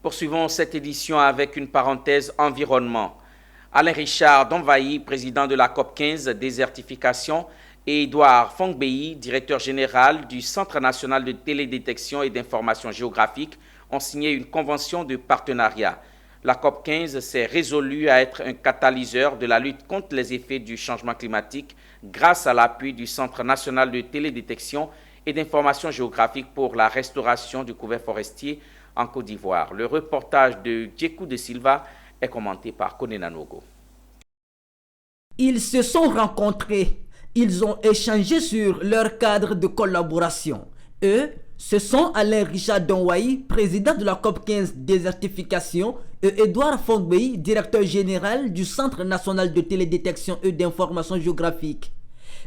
Poursuivons cette édition avec une parenthèse environnement. Alain Richard Donvaï, président de la COP 15 désertification, et Edouard Fongbei, directeur général du Centre national de télédétection et d'information géographique, ont signé une convention de partenariat. La COP 15 s'est résolue à être un catalyseur de la lutte contre les effets du changement climatique grâce à l'appui du Centre national de télédétection et d'information géographique pour la restauration du couvert forestier en Côte d'Ivoire. Le reportage de Djekou de Silva est commenté par Konena Nogo. Ils se sont rencontrés. Ils ont échangé sur leur cadre de collaboration. Eux, ce sont Alain Richard Donvaï, président de la COP 15 désertification, et Edouard Fongbei, directeur général du Centre national de télédétection et d'information géographique.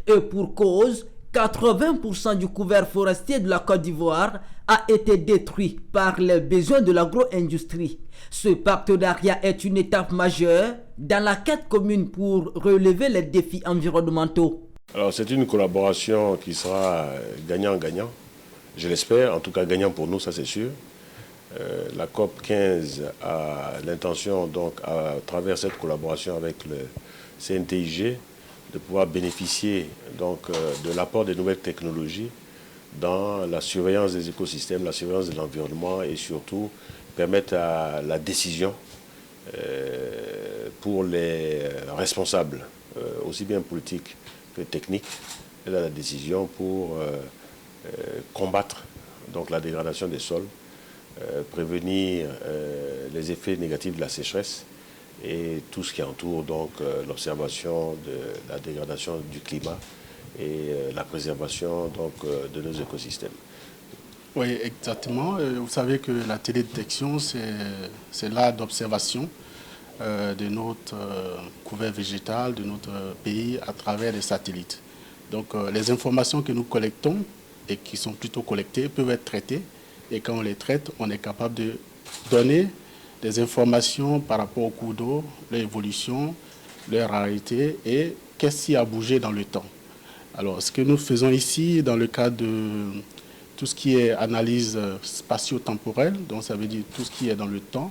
Et pour cause, 80% du couvert forestier de la Côte d'Ivoire a été détruit par les besoins de l'agro-industrie. Ce partenariat est une étape majeure dans la quête commune pour relever les défis environnementaux. Alors c'est une collaboration qui sera gagnant-gagnant, je l'espère, en tout cas gagnant pour nous, ça c'est sûr. La COP 15 a l'intention donc à travers cette collaboration avec le CNTIG de pouvoir bénéficier donc de l'apport des nouvelles technologies dans la surveillance des écosystèmes, la surveillance de l'environnement et surtout permettre à la décision pour les responsables, aussi bien politiques que techniques, et la décision pour combattre donc la dégradation des sols, prévenir les effets négatifs de la sécheresse et tout ce qui entoure donc l'observation de la dégradation du climat et la préservation donc de nos écosystèmes. Oui, exactement. Vous savez que la télédétection, c'est l'art d'observation de notre couvert végétal, de notre pays à travers les satellites. Donc les informations que nous collectons et qui sont plutôt collectées peuvent être traitées et quand on les traite, on est capable de donner des informations par rapport au cours d'eau, leur évolution, leur rareté et qu'est-ce qui a bougé dans le temps. Alors ce que nous faisons ici dans le cadre de tout ce qui est analyse spatio-temporelle, donc ça veut dire tout ce qui est dans le temps,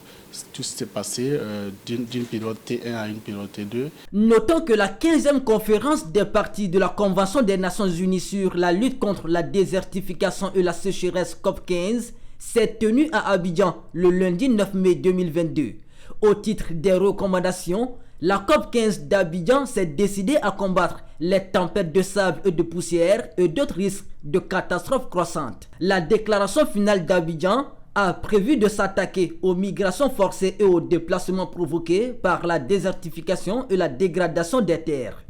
tout ce qui s'est passé d'une période T1 à une période T2. Notons que la 15e conférence des parties de la Convention des Nations Unies sur la lutte contre la désertification et la sécheresse COP15 s'est tenue à Abidjan le lundi 9 mai 2022. Au titre des recommandations, la COP15 d'Abidjan s'est décidée à combattre les tempêtes de sable et de poussière et d'autres risques de catastrophes croissantes. La déclaration finale d'Abidjan a prévu de s'attaquer aux migrations forcées et aux déplacements provoqués par la désertification et la dégradation des terres.